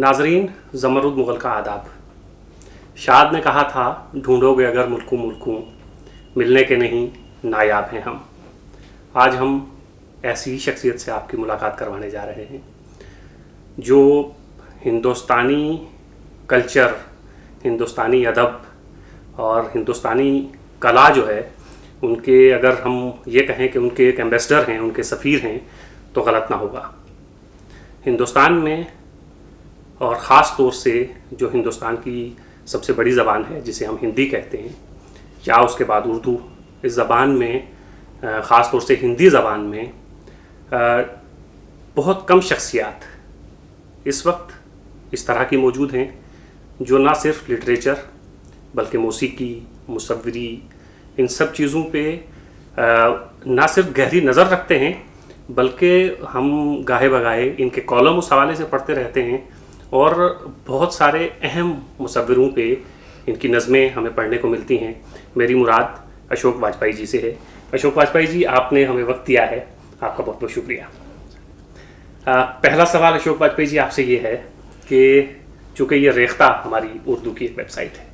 नाजरीन, ज़मरुद मुग़ल का आदाब। शाद ने कहा था, ढूंढोगे अगर मुल्कू मुल्कू, मिलने के नहीं नायाब हैं हम। आज हम ऐसी ही शख्सियत से आपकी मुलाकात करवाने जा रहे हैं जो हिंदुस्तानी कल्चर, हिंदुस्तानी अदब और हिंदुस्तानी कला जो है, उनके अगर हम ये कहें कि उनके एक एम्बेसडर हैं, उनके सफ़ीर हैं, तो गलत ना होगा। हिंदुस्तान में और ख़ास तौर से जो हिंदुस्तान की सबसे बड़ी ज़बान है, जिसे हम हिंदी कहते हैं, या उसके बाद उर्दू, इस ज़बान में ख़ास तौर से हिंदी ज़बान में बहुत कम शख्सियात इस वक्त इस तरह की मौजूद हैं जो ना सिर्फ लिटरेचर बल्कि मौसीकी, मुसव्विरी, इन सब चीज़ों पे ना सिर्फ गहरी नज़र रखते हैं, बल्कि हम गाहे बगाहे इनके कॉलम उस हवाले से पढ़ते रहते हैं और बहुत सारे अहम मुसव्विरों पे इनकी नज़में हमें पढ़ने को मिलती हैं। मेरी मुराद अशोक वाजपेयी जी से है। अशोक वाजपेयी जी, आपने हमें वक्त दिया है, आपका बहुत बहुत शुक्रिया। पहला सवाल अशोक वाजपेयी जी आपसे ये है कि चूँकि ये रेख्ता हमारी उर्दू की एक वेबसाइट है,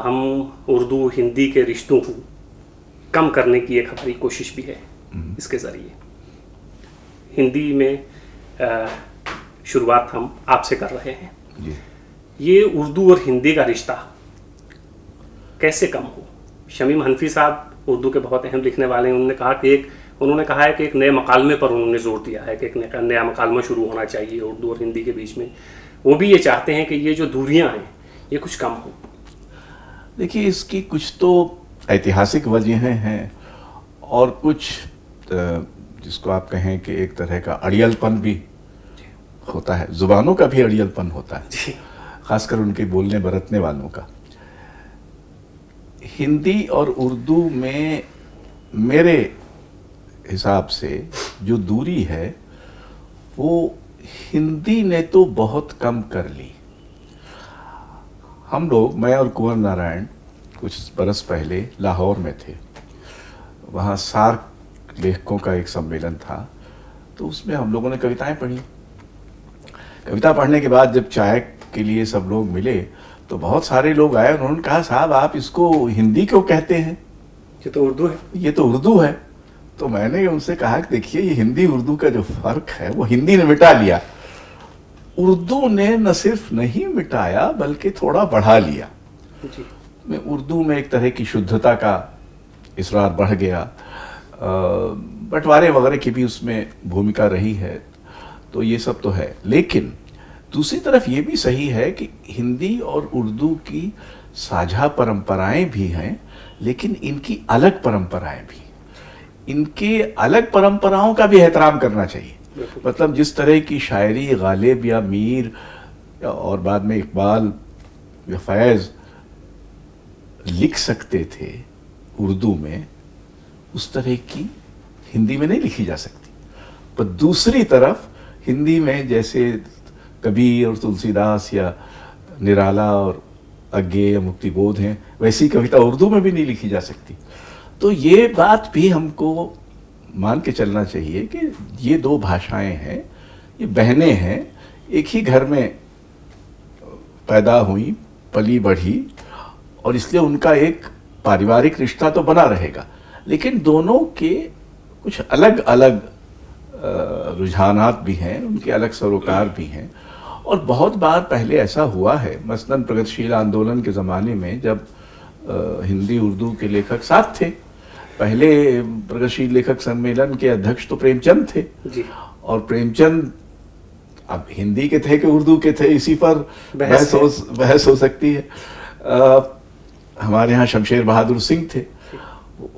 हम उर्दू हिंदी के रिश्तों को कम करने की एक हमारी कोशिश भी है। इसके ज़रिए हिंदी में शुरुआत हम आपसे कर रहे हैं। ये उर्दू और हिंदी का रिश्ता कैसे कम हो? शमीम हनफी साहब उर्दू के बहुत अहम लिखने वाले हैं। उन्होंने कहा है कि एक नए मकालमे पर उन्होंने जोर दिया है कि एक नया मकालमा शुरू होना चाहिए उर्दू और हिंदी के बीच में। वो भी ये चाहते हैं कि ये जो दूरियां हैं ये कुछ कम हो। देखिए, इसकी कुछ तो ऐतिहासिक वजहें हैं और कुछ जिसको आप कहें कि एक तरह का अड़ियलपन भी होता है। जुबानों का भी अड़ियलपन होता है, खासकर उनके बोलने बरतने वालों का। हिंदी और उर्दू में मेरे हिसाब से जो दूरी है वो हिंदी ने तो बहुत कम कर ली। हम लोग, मैं और कुंवर नारायण, कुछ बरस पहले लाहौर में थे। वहाँ सार्क लेखकों का एक सम्मेलन था, तो उसमें हम लोगों ने कविताएं पढ़ी। कविता पढ़ने के बाद जब चाय के लिए सब लोग मिले तो बहुत सारे लोग आए। उन्होंने कहा, साहब आप इसको हिंदी क्यों कहते हैं? ये तो उर्दू है। ये तो उर्दू है। तो मैंने उनसे कहा कि देखिए, ये हिंदी उर्दू का जो फर्क है वो हिंदी ने मिटा लिया। उर्दू ने न सिर्फ नहीं मिटाया बल्कि थोड़ा बढ़ा लिया। में उर्दू में एक तरह की शुद्धता का इसरार बढ़ गया। बंटवारे वगैरह की भी उसमें भूमिका रही है, तो ये सब तो है। लेकिन दूसरी तरफ ये भी सही है कि हिंदी और उर्दू की साझा परंपराएं भी हैं, लेकिन इनकी अलग परंपराएं भी। इनके अलग परंपराओं का भी एहतराम करना चाहिए। मतलब जिस तरह की शायरी गालिब या मीर और बाद में इकबाल या फैज़ लिख सकते थे उर्दू में, उस तरह की हिंदी में नहीं लिखी जा सकती। पर दूसरी तरफ हिंदी में जैसे कबीर और तुलसीदास या निराला और अज्ञे या मुक्तिबोध हैं, वैसी कविता उर्दू में भी नहीं लिखी जा सकती। तो ये बात भी हमको मान के चलना चाहिए कि ये दो भाषाएं हैं, ये बहनें हैं, एक ही घर में पैदा हुई, पली बढ़ी, और इसलिए उनका एक पारिवारिक रिश्ता तो बना रहेगा। लेकिन दोनों के कुछ अलग अलग रुझानात भी हैं, उनके अलग सरोकार भी हैं। और बहुत बार पहले ऐसा हुआ है, मसलन प्रगतिशील आंदोलन के ज़माने में जब हिंदी उर्दू के लेखक साथ थे। पहले प्रगतिशील लेखक सम्मेलन के अध्यक्ष तो प्रेमचंद थे जी। और प्रेमचंद अब हिंदी के थे कि उर्दू के थे, इसी पर बहस हो सकती है। हमारे यहाँ शमशेर बहादुर सिंह थे,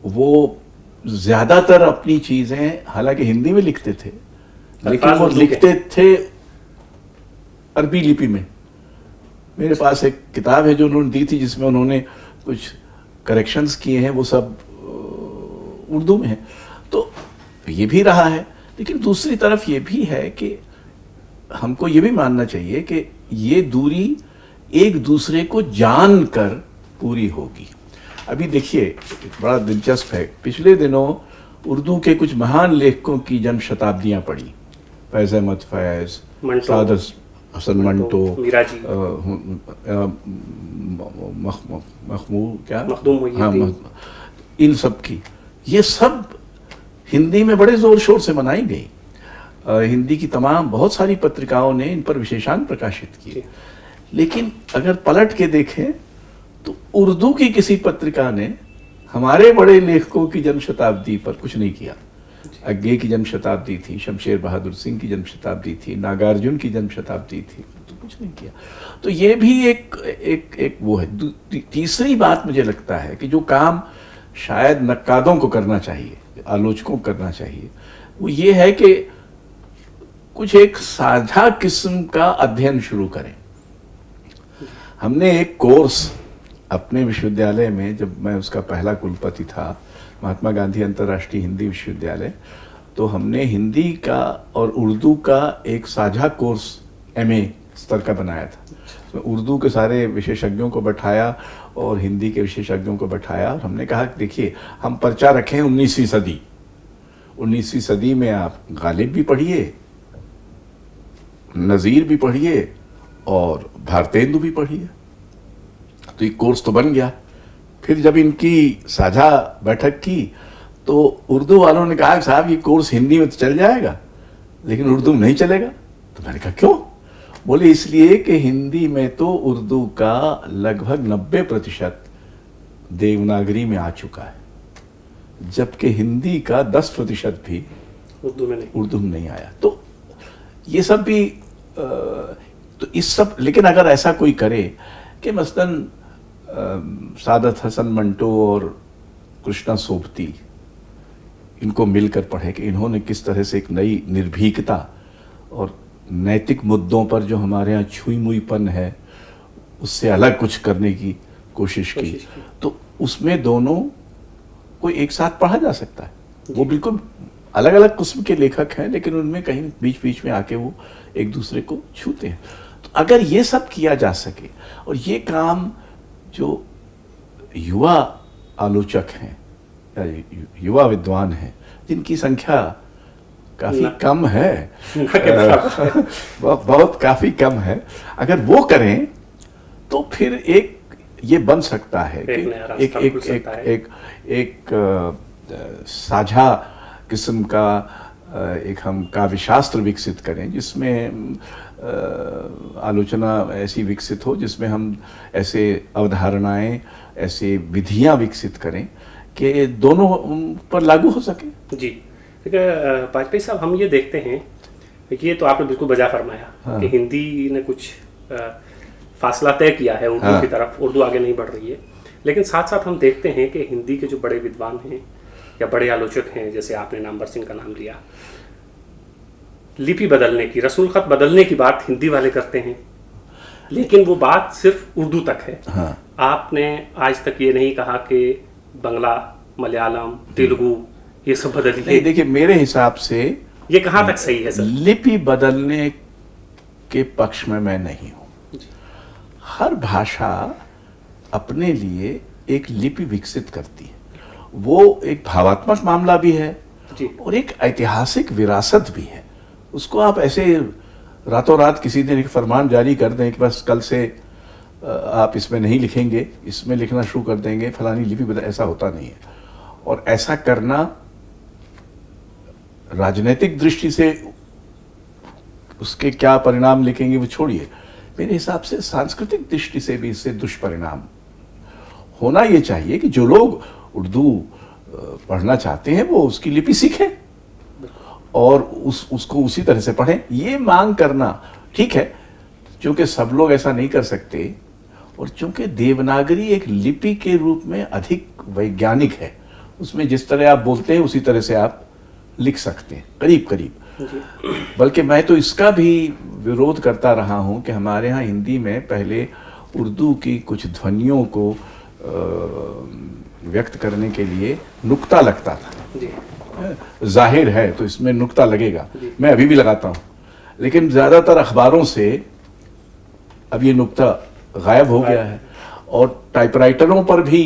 वो ज्यादातर अपनी चीजें हालांकि हिंदी में लिखते थे, लेकिन वो लिखते थे अरबी लिपि में। मेरे पास एक किताब है जो उन्होंने दी थी, जिसमें उन्होंने कुछ करेक्शंस किए हैं, वो सब उर्दू में है। तो ये भी रहा है। लेकिन दूसरी तरफ ये भी है कि हमको ये भी मानना चाहिए कि ये दूरी एक दूसरे को जानकर पूरी होगी। अभी देखिए, बड़ा दिलचस्प है, पिछले दिनों उर्दू के कुछ महान लेखकों की जन्म शताब्दियां पड़ी। फैज़ अहमद फैज़, हसन मंटो, मीरा जी, मखमूद क्या, मखदूम हाँ, मोहिउद्दीन, इन सब की, ये सब हिंदी में बड़े जोर शोर से मनाई गई। हिंदी की तमाम बहुत सारी पत्रिकाओं ने इन पर विशेषांक प्रकाशित किए। लेकिन अगर पलट के देखें तो उर्दू की किसी पत्रिका ने हमारे बड़े लेखकों की जन्म शताब्दी पर कुछ नहीं किया। अज्ञे की जन्म शताब्दी थी, शमशेर बहादुर सिंह की जन्म शताब्दी थी, नागार्जुन की जन्म शताब्दी थी, तो कुछ नहीं किया। तो ये भी एक वो है। तीसरी बात मुझे लगता है कि जो काम शायद नक्कादों को करना चाहिए, आलोचकों को करना चाहिए, वो ये है कि कुछ एक साझा किस्म का अध्ययन शुरू करें। हमने एक कोर्स अपने विश्वविद्यालय में, जब मैं उसका पहला कुलपति था, महात्मा गांधी अंतर्राष्ट्रीय हिंदी विश्वविद्यालय, तो हमने हिंदी का और उर्दू का एक साझा कोर्स MA स्तर का बनाया था। तो उर्दू के सारे विशेषज्ञों को बैठाया और हिंदी के विशेषज्ञों को बैठाया और हमने कहा कि देखिए, हम पर्चा रखें 19वीं सदी। 19वीं सदी में आप गालिब भी पढ़िए, नज़ीर भी पढ़िए और भारतेंदु भी पढ़िए। तो ये कोर्स तो बन गया। फिर जब इनकी साझा बैठक की तो उर्दू वालों ने कहा साहब ये कोर्स हिंदी में तो चल जाएगा लेकिन उर्दू में नहीं चलेगा। तो मैंने कहा क्यों? बोले इसलिए कि हिंदी में तो उर्दू का लगभग 90% देवनागरी में आ चुका है, जबकि हिंदी का 10% भी उर्दू में नहीं आया। तो ये सब भी तो इस सब, लेकिन अगर ऐसा कोई करे कि मसलन सादत हसन मंटो और कृष्णा सोबती इनको मिलकर पढ़े कि इन्होंने किस तरह से एक नई निर्भीकता और नैतिक मुद्दों पर जो हमारे यहाँ छुई मुईपन है उससे अलग कुछ करने की कोशिश की, तो उसमें दोनों को एक साथ पढ़ा जा सकता है। वो बिल्कुल अलग अलग किस्म के लेखक हैं लेकिन उनमें कहीं बीच बीच में आके वो एक दूसरे को छूते हैं। तो अगर ये सब किया जा सके, और ये काम जो युवा आलोचक हैं या युवा विद्वान हैं जिनकी संख्या काफी कम है, बहुत काफी कम है, अगर वो करें तो फिर एक ये बन सकता है कि एक साझा किस्म का एक हम काव्यशास्त्र विकसित करें जिसमें आलोचना ऐसी विकसित हो, जिसमें हम ऐसे अवधारणाएं, ऐसे विधियां विकसित करें कि दोनों पर लागू हो सके। जी ठीक है वाजपेयी साहब, हम ये देखते हैं, ये तो आपने बिल्कुल बजा फरमाया कि हिंदी ने कुछ फासला तय किया है उर्दू की तरफ, उर्दू आगे नहीं बढ़ रही है। लेकिन साथ साथ हम देखते हैं कि हिंदी के जो बड़े विद्वान हैं या बड़े आलोचक हैं, जैसे आपने नामवर सिंह का नाम लिया, लिपि बदलने की, रसूल खत बदलने की बात हिंदी वाले करते हैं, लेकिन वो बात सिर्फ उर्दू तक है। आपने आज तक ये नहीं कहा कि बंगला, मलयालम, तेलुगु ये सब बदलिए। नहीं, देखिए मेरे हिसाब से ये कहाँ तक सही है सर? लिपि बदलने के पक्ष में मैं नहीं हूं। हर भाषा अपने लिए एक लिपि विकसित करती है, वो एक भावात्मक मामला भी है और एक ऐतिहासिक विरासत भी है। उसको आप ऐसे रातों रात किसी दिन एक फरमान जारी कर दें कि बस कल से आप इसमें नहीं लिखेंगे, इसमें लिखना शुरू कर देंगे, फलानी लिपि बदल, ऐसा होता नहीं है। और ऐसा करना राजनीतिक दृष्टि से उसके क्या परिणाम लिखेंगे वो छोड़िए, मेरे हिसाब से सांस्कृतिक दृष्टि से भी इससे दुष्परिणाम होना ये चाहिए कि जो लोग उर्दू पढ़ना चाहते हैं वो उसकी लिपि सीखें और उसको उसी तरह से पढ़ें। ये मांग करना ठीक है, क्योंकि सब लोग ऐसा नहीं कर सकते और चूंकि देवनागरी एक लिपि के रूप में अधिक वैज्ञानिक है, उसमें जिस तरह आप बोलते हैं उसी तरह से आप लिख सकते हैं करीब करीब। बल्कि मैं तो इसका भी विरोध करता रहा हूं कि हमारे यहाँ हिंदी में पहले उर्दू की कुछ ध्वनियों को व्यक्त करने के लिए नुक्ता लगता था। जाहिर है तो इसमें नुक्ता लगेगा, मैं अभी भी लगाता हूं, लेकिन ज्यादातर अखबारों से अब ये नुक्ता गायब हो गया है और टाइपराइटरों पर भी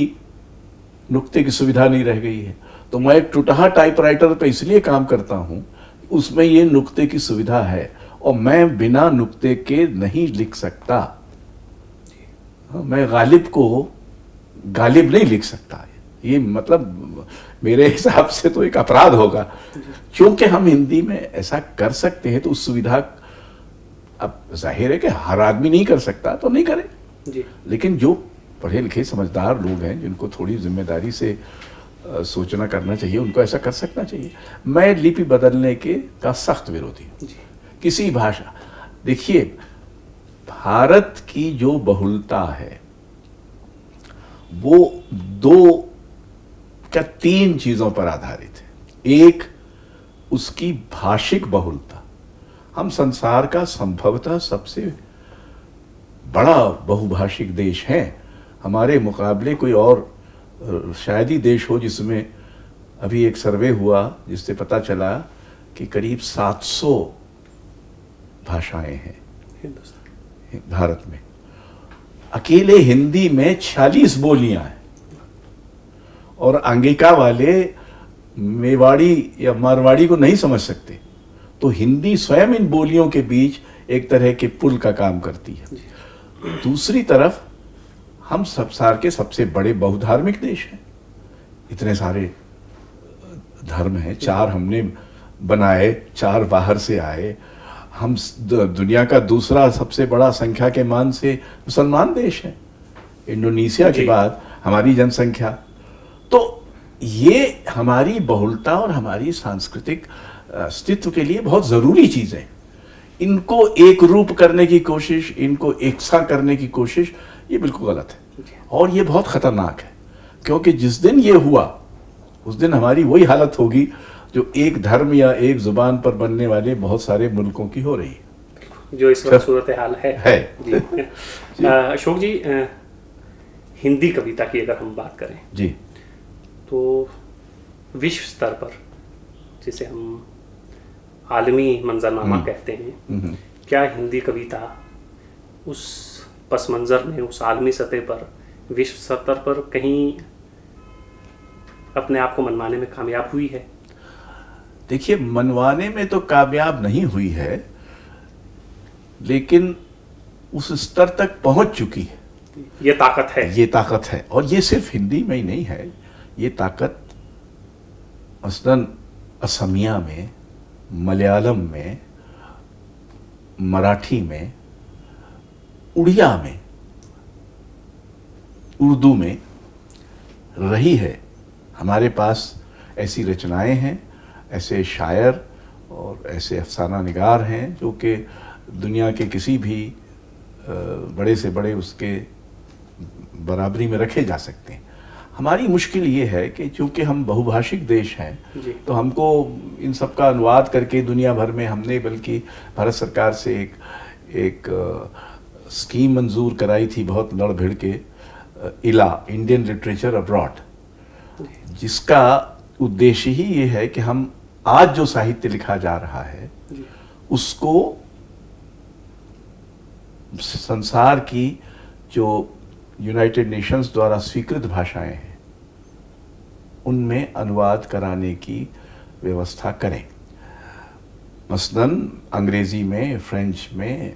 नुक्ते की सुविधा नहीं रह गई है। तो मैं एक टूटहा टाइपराइटर पे इसलिए काम करता हूं, उसमें ये नुक्ते की सुविधा है और मैं बिना नुक्ते के नहीं लिख सकता। मैं गालिब को गालिब नहीं लिख सकता। ये मतलब मेरे हिसाब से तो एक अपराध होगा। क्योंकि हम हिंदी में ऐसा कर सकते हैं तो उस सुविधा, अब जाहिर है कि हर आदमी नहीं कर सकता तो नहीं करे जी। लेकिन जो पढ़े लिखे समझदार लोग हैं जिनको थोड़ी जिम्मेदारी से सोचना करना चाहिए, उनको ऐसा कर सकना चाहिए। मैं लिपि बदलने के का सख्त विरोधी हूँ किसी भाषा। देखिए, भारत की जो बहुलता है वो 3 चीजों पर आधारित है। एक, उसकी भाषिक बहुलता। हम संसार का संभवतः सबसे बड़ा बहुभाषिक देश है। हमारे मुकाबले कोई और शायद ही देश हो जिसमें, अभी एक सर्वे हुआ जिससे पता चला कि करीब 700 भाषाएं हैं भारत में। अकेले हिंदी में 46 बोलियां हैं और अंगिका वाले मेवाड़ी या मारवाड़ी को नहीं समझ सकते। तो हिंदी स्वयं इन बोलियों के बीच एक तरह के पुल का काम करती है। दूसरी तरफ हम संसार के सबसे बड़े बहुधार्मिक देश हैं। इतने सारे धर्म हैं, 4 हमने बनाए, 4 बाहर से आए। हम दुनिया का दूसरा सबसे बड़ा संख्या के मान से मुसलमान देश है, इंडोनेशिया के बाद हमारी जनसंख्या। तो ये हमारी बहुलता और हमारी सांस्कृतिक अस्तित्व के लिए बहुत जरूरी चीज है। इनको एक रूप करने की कोशिश, इनको एकसा करने की कोशिश, ये बिल्कुल गलत है और ये बहुत खतरनाक है। क्योंकि जिस दिन ये हुआ उस दिन हमारी वही हालत होगी जो एक धर्म या एक जुबान पर बनने वाले बहुत सारे मुल्कों की हो रही है, जो इस वक्त सूरत हाल है। जी। अशोक जी, हिंदी कविता की अगर हम बात करें जी, तो विश्व स्तर पर जिसे हम आलमी मंजरनामा कहते हैं, क्या हिंदी कविता उस पस मंजर में, उस आलमी सतह पर, विश्व स्तर पर कहीं अपने आप को मनवाने में कामयाब हुई है? देखिए, मनवाने में तो कामयाब नहीं हुई है, लेकिन उस स्तर तक पहुंच चुकी है। ये ताकत है। ये ताकत है, और ये सिर्फ हिंदी में ही नहीं है। ये ताकत मसलन असमिया में, मलयालम में, मराठी में, उड़िया में, उर्दू में रही है। हमारे पास ऐसी रचनाएं हैं, ऐसे शायर और ऐसे अफसाना निगार हैं जो कि दुनिया के किसी भी बड़े से बड़े उसके बराबरी में रखे जा सकते हैं। हमारी मुश्किल ये है कि चूंकि हम बहुभाषिक देश हैं तो हमको इन सब का अनुवाद करके दुनिया भर में हमने, बल्कि भारत सरकार से एक स्कीम मंजूर कराई थी बहुत लड़ भिड़ के, इला, इंडियन लिटरेचर अब्रॉड, जिसका उद्देश्य ही ये है कि हम आज जो साहित्य लिखा जा रहा है उसको संसार की जो यूनाइटेड नेशंस द्वारा स्वीकृत भाषाएं हैं उनमें अनुवाद कराने की व्यवस्था करें। मसलन अंग्रेजी में, फ्रेंच में,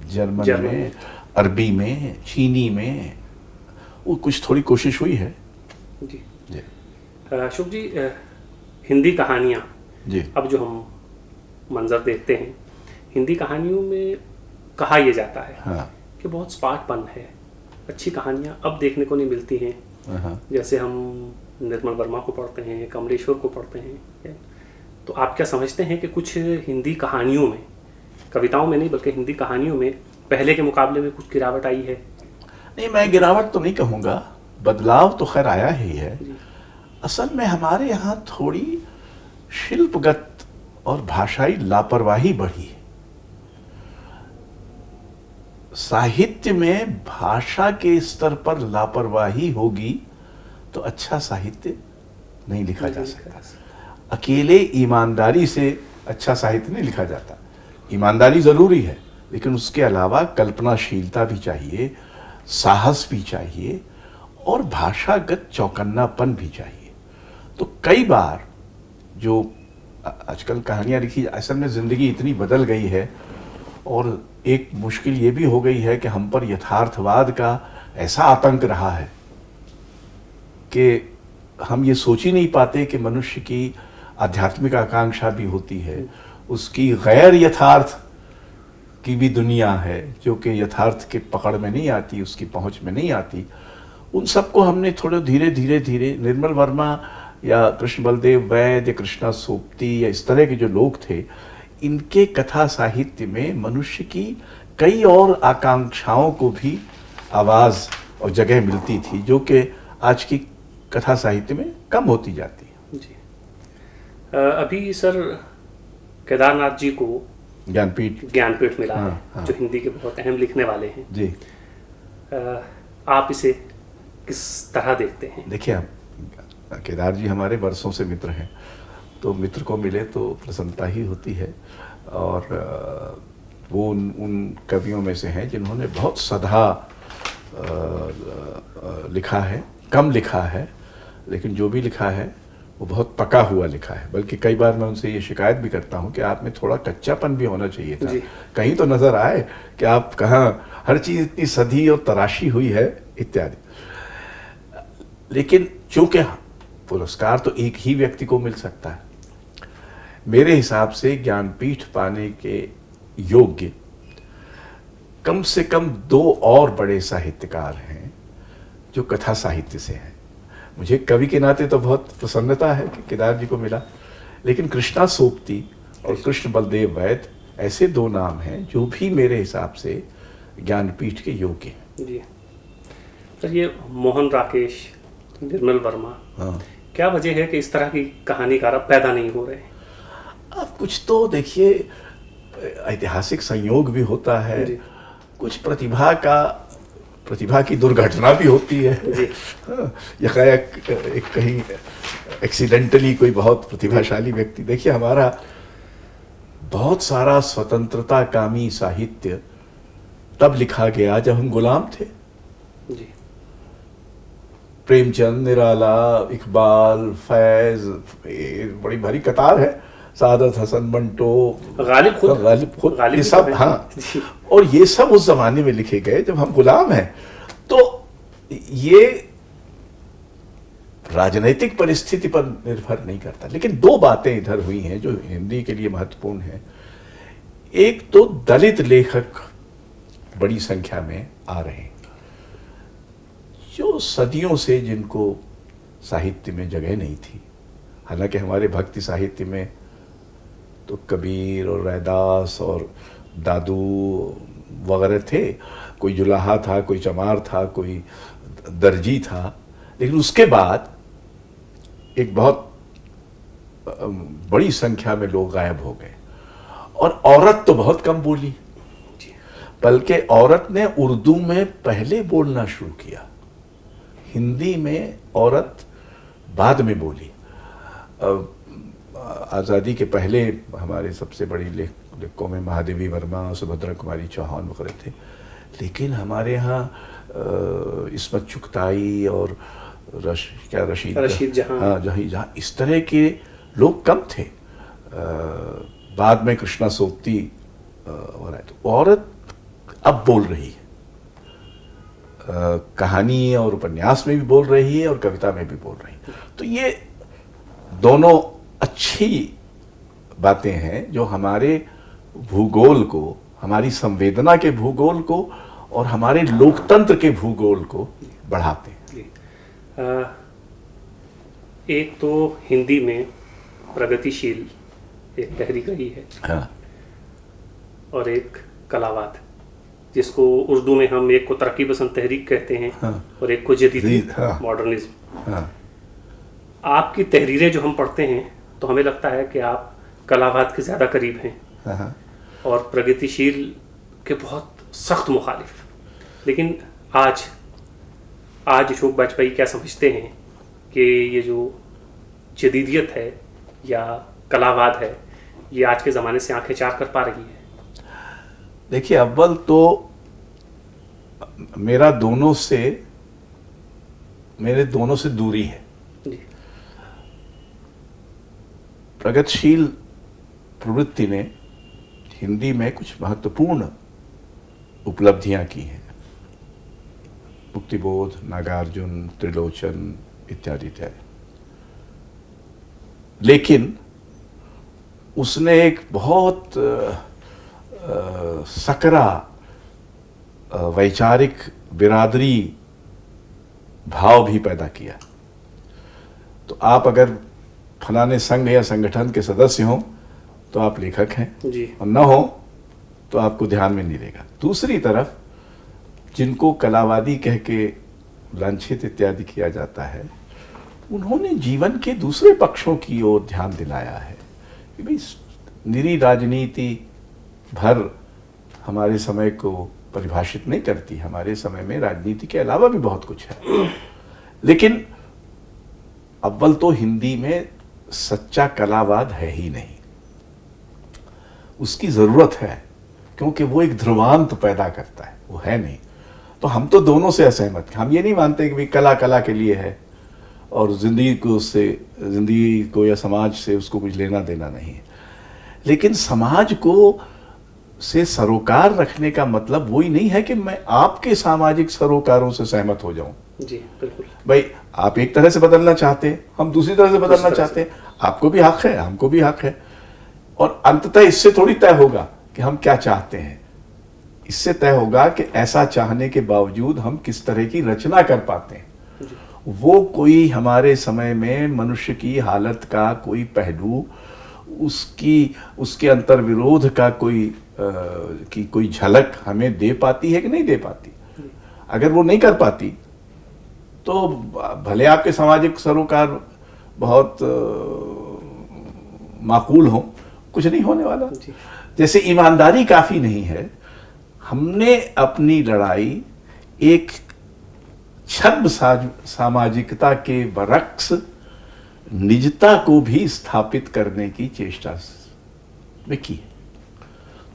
जर्मन में, अरबी में, चीनी में, वो कुछ थोड़ी कोशिश हुई है। जी जी। अशोक जी, हिंदी कहानियाँ, अब जो हम मंजर देखते हैं हिंदी कहानियों में, कहा यह जाता है कि बहुत स्पार्टपन है, अच्छी कहानियाँ अब देखने को नहीं मिलती हैं। जैसे हम निर्मल वर्मा को पढ़ते हैं, कमलेश्वर को पढ़ते हैं, तो आप क्या समझते हैं कि कुछ हिंदी कहानियों में, कविताओं में नहीं बल्कि हिंदी कहानियों में पहले के मुकाबले में कुछ गिरावट आई है? नहीं, मैं गिरावट तो नहीं कहूँगा, बदलाव तो खैर आया ही है। असल में हमारे यहाँ थोड़ी शिल्पगत और भाषाई लापरवाही बढ़ी है। साहित्य में भाषा के स्तर पर लापरवाही होगी तो अच्छा साहित्य नहीं लिखा जा सकता। अकेले ईमानदारी से अच्छा साहित्य नहीं लिखा जाता। ईमानदारी जरूरी है, लेकिन उसके अलावा कल्पनाशीलता भी चाहिए, साहस भी चाहिए और भाषागत चौकन्नापन भी चाहिए। तो कई बार जो आजकल कहानियां लिखी, असल में जिंदगी इतनी बदल गई है और एक मुश्किल ये भी हो गई है कि हम पर यथार्थवाद का ऐसा आतंक रहा है कि हम ये सोच ही नहीं पाते कि मनुष्य की आध्यात्मिक आकांक्षा भी होती है, उसकी गैर यथार्थ की भी दुनिया है जो कि यथार्थ के पकड़ में नहीं आती, उसकी पहुंच में नहीं आती। उन सबको हमने थोड़े धीरे धीरे धीरे, निर्मल वर्मा या कृष्ण बलदेव वैद्य या कृष्णा सोपती या इस तरह के जो लोग थे, इनके कथा साहित्य में मनुष्य की कई और आकांक्षाओं को भी आवाज़ और जगह मिलती थी जो कि आज की कथा साहित्य में कम होती जाती है। जी। अभी सर केदारनाथ जी को ज्ञानपीठ मिला है, हाँ। जो हिंदी के बहुत अहम लिखने वाले हैं जी। आप इसे किस तरह देखते हैं? देखिए, केदार जी हमारे वर्षों से मित्र हैं, तो मित्र को मिले तो प्रसन्नता ही होती है। और वो उन कवियों में से हैं जिन्होंने बहुत सधा लिखा है, कम लिखा है, लेकिन जो भी लिखा है वो बहुत पका हुआ लिखा है। बल्कि कई बार मैं उनसे ये शिकायत भी करता हूँ कि आप में थोड़ा कच्चापन भी होना चाहिए था, कहीं तो नज़र आए कि आप कहाँ हर चीज़ इतनी सधी और तराशी हुई है इत्यादि। लेकिन चूंकि पुरस्कार तो एक ही व्यक्ति को मिल सकता है, मेरे हिसाब से ज्ञानपीठ पाने के योग्य कम से कम 2 और बड़े साहित्यकार हैं जो कथा साहित्य से हैं। मुझे कवि के नाते तो बहुत प्रसन्नता है कि केदार जी को मिला, लेकिन कृष्णा सोपती और कृष्ण बलदेव वैद्य ऐसे 2 नाम हैं जो भी मेरे हिसाब से ज्ञानपीठ के योग्य हैं। जी सर, ये मोहन राकेश, निर्मल वर्मा, हाँ, क्या वजह है कि इस तरह की कहानीकार अब पैदा नहीं हो रहे हैं? अब कुछ तो देखिए, ऐतिहासिक संयोग भी होता है, कुछ प्रतिभा की दुर्घटना भी होती है। हाँ, या एक कहीं एक्सीडेंटली कोई बहुत प्रतिभाशाली व्यक्ति, देखिए हमारा बहुत सारा स्वतंत्रता कामी साहित्य तब लिखा गया जब हम गुलाम थे। जी। प्रेमचंद, निराला, इकबाल, फैज, बड़ी भारी कतार है, सादत हसन मंटो, गालिब खुद, ये सब। हाँ, और ये सब उस जमाने में लिखे गए जब हम गुलाम हैं। तो ये राजनीतिक परिस्थिति पर निर्भर नहीं करता। लेकिन 2 बातें इधर हुई हैं जो हिंदी के लिए महत्वपूर्ण है। एक तो दलित लेखक बड़ी संख्या में आ रहे हैं, जो सदियों से जिनको साहित्य में जगह नहीं थी। हालांकि हमारे भक्ति साहित्य में तो कबीर और रैदास और दादू वगैरह थे, कोई जुलाहा था, कोई चमार था, कोई दर्जी था, लेकिन उसके बाद एक बहुत बड़ी संख्या में लोग गायब हो गए। और औरत तो बहुत कम बोली, बल्कि औरत ने उर्दू में पहले बोलना शुरू किया, हिंदी में औरत बाद में बोली। आज़ादी के पहले हमारे सबसे बड़ी लेखकों में महादेवी वर्मा, सुभद्रा कुमारी चौहान वगैरह थे, लेकिन हमारे यहाँ इस्मत चुगताई और रशीद जहाँ इस तरह के लोग कम थे। बाद में कृष्णा सोपती और तो औरत अब बोल रही है, कहानी और उपन्यास में भी बोल रही है और कविता में भी बोल रही है। तो ये दोनों अच्छी बातें हैं जो हमारे भूगोल को, हमारी संवेदना के भूगोल को और हमारे लोकतंत्र के भूगोल को बढ़ाते हैं। एक तो हिंदी में प्रगतिशील एक तहरीक रही है, हाँ, और एक कलावाद, जिसको उर्दू में हम एक को तरक्की पसंद तहरीक कहते हैं, हाँ, और एक को जदीद, हाँ, मॉडर्निज्म। हाँ। आपकी तहरीरें जो हम पढ़ते हैं तो हमें लगता है कि आप कलावाद के ज़्यादा करीब हैं, हाँ, और प्रगतिशील के बहुत सख्त मुखालिफ। लेकिन आज अशोक बाजपेयी क्या समझते हैं कि ये जो जदीदियत है या कलावाद है, ये आज के ज़माने से आंखें चार कर पा रही है? देखिए, अव्वल तो मेरे दोनों से दूरी है। प्रगतिशील प्रवृत्ति ने हिंदी में कुछ महत्वपूर्ण उपलब्धियां की हैं। मुक्तिबोध, नागार्जुन, त्रिलोचन इत्यादि इत्यादि। लेकिन उसने एक बहुत सकरा वैचारिक बिरादरी भाव भी पैदा किया। तो आप अगर फलाने संघ या संगठन के सदस्य हों तो आप लेखक हैं जी। और न हो तो आपको ध्यान में नहीं देगा। दूसरी तरफ जिनको कलावादी कह के लांछित इत्यादि किया जाता है, उन्होंने जीवन के दूसरे पक्षों की ओर ध्यान दिलाया है कि भाई निरी राजनीति भर हमारे समय को परिभाषित नहीं करती। हमारे समय में राजनीति के अलावा भी बहुत कुछ है। लेकिन अव्वल तो हिंदी में सच्चा कलावाद है ही नहीं। उसकी जरूरत है क्योंकि वो एक ध्रुवांत पैदा करता है, वो है नहीं। तो हम तो दोनों से असहमत हैं। हम ये नहीं मानते कि भाई कला कला के लिए है और जिंदगी को या समाज से उसको कुछ लेना देना नहीं है। लेकिन समाज को से सरोकार रखने का मतलब वही नहीं है कि मैं आपके सामाजिक सरोकारों से सहमत हो जाऊं। जी बिल्कुल। भाई आप एक तरह से बदलना चाहते हैं, हम दूसरी तरह से बदलना चाहते हैं। आपको भी हक है, हमको भी हक है। और अंततः इससे थोड़ी तय होगा कि हम क्या चाहते हैं। इससे तय होगा कि ऐसा चाहने के बावजूद हम किस तरह की रचना कर पाते हैं। वो कोई हमारे समय में मनुष्य की हालत का कोई पहलू, उसके अंतर विरोध का कोई झलक हमें दे पाती है कि नहीं दे पाती। अगर वो नहीं कर पाती तो भले आपके सामाजिक सरोकार बहुत माकूल हो, कुछ नहीं होने वाला। जैसे ईमानदारी काफी नहीं है, हमने अपनी लड़ाई एक छद्म सामाजिकता के बरक्स निजता को भी स्थापित करने की चेष्टा में की।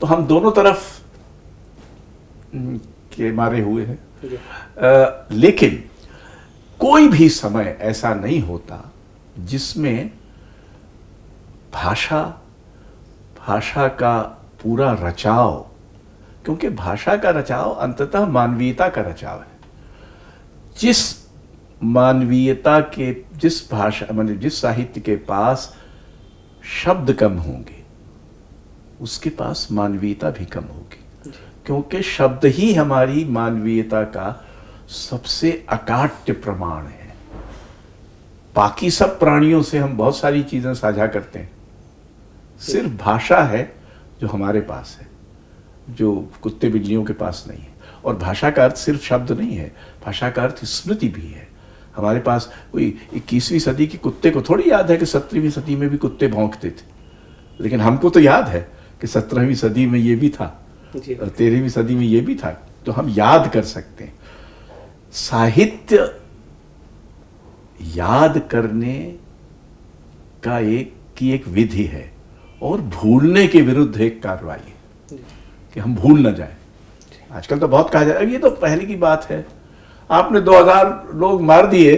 तो हम दोनों तरफ के मारे हुए हैं। लेकिन कोई भी समय ऐसा नहीं होता जिसमें भाषा का पूरा रचाव, क्योंकि भाषा का रचाव अंततः मानवीयता का रचाव है। जिस मानवीयता के जिस साहित्य के पास शब्द कम होंगे उसके पास मानवीयता भी कम होगी, क्योंकि शब्द ही हमारी मानवीयता का सबसे अकाट्य प्रमाण है। बाकी सब प्राणियों से हम बहुत सारी चीजें साझा करते हैं, सिर्फ भाषा है जो हमारे पास है, जो कुत्ते बिल्लियों के पास नहीं है। और भाषा का अर्थ सिर्फ शब्द नहीं है, भाषा का अर्थ स्मृति भी है। हमारे पास कोई 21वीं सदी के कुत्ते को थोड़ी याद है कि 17वीं सदी में भी कुत्ते भौंकते थे, लेकिन हमको तो याद है कि 17वीं सदी में ये भी था, 13वीं सदी में ये भी था। तो हम याद कर सकते हैं। साहित्य याद करने का एक विधि है और भूलने के विरुद्ध एक कार्रवाई है कि हम भूल न जाए। आजकल तो बहुत कहा जाए ये तो पहले की बात है, आपने 2000 लोग मार दिए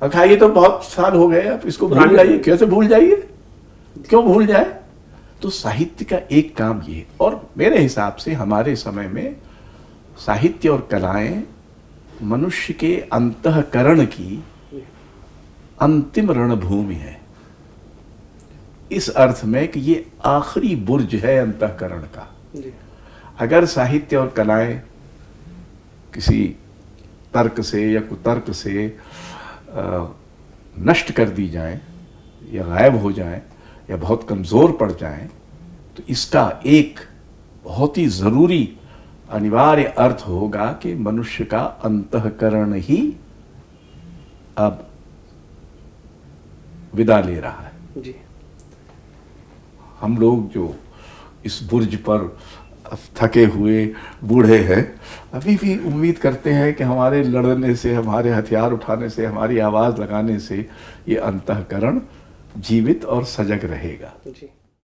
और कहा ये तो बहुत साल हो गए, आप इसको भूल जाइए। कैसे भूल जाइए, क्यों भूल जाए? तो साहित्य का एक काम ये है। और मेरे हिसाब से हमारे समय में साहित्य और कलाएं मनुष्य के अंतःकरण की अंतिम रणभूमि है, इस अर्थ में कि ये आखिरी बुर्ज है अंतःकरण का। अगर साहित्य और कलाएं किसी तर्क से या कुतर्क से नष्ट कर दी जाएं या गायब हो जाएं या बहुत कमजोर पड़ जाएं, तो इसका एक बहुत ही जरूरी अनिवार्य अर्थ होगा कि मनुष्य का अंतःकरण ही अब विदा ले रहा है। जी। हम लोग जो इस बुर्ज पर थके हुए बूढ़े हैं, अभी भी उम्मीद करते हैं कि हमारे लड़ने से, हमारे हथियार उठाने से, हमारी आवाज लगाने से ये अंतःकरण जीवित और सजग रहेगा। जी।